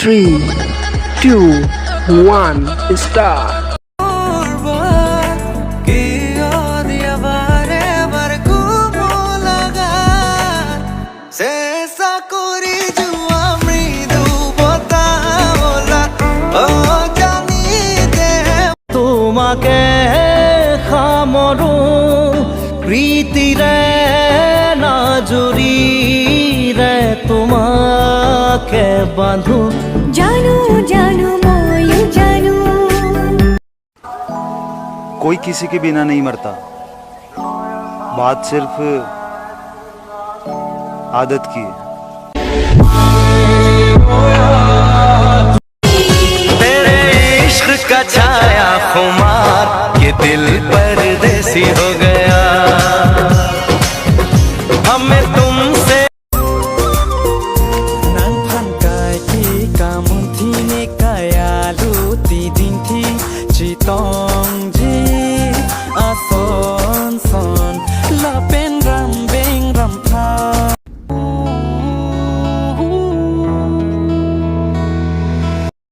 3, 2, 1, start. তোমাকে খামৰো প্ৰীতিৰে নাজুৰিৰে তোমাকে বান্ধো জানো জানো ময়ো জানো कोई किसी के बिना नहीं मरता, बात सिर्फ आदत की है। तेरे इश्क का छाया खुमार ये दिल परदेसी हो गया हमें तुमसे nang phankai thi kamun thi ne kaya lu ti din thi chi tong ji aso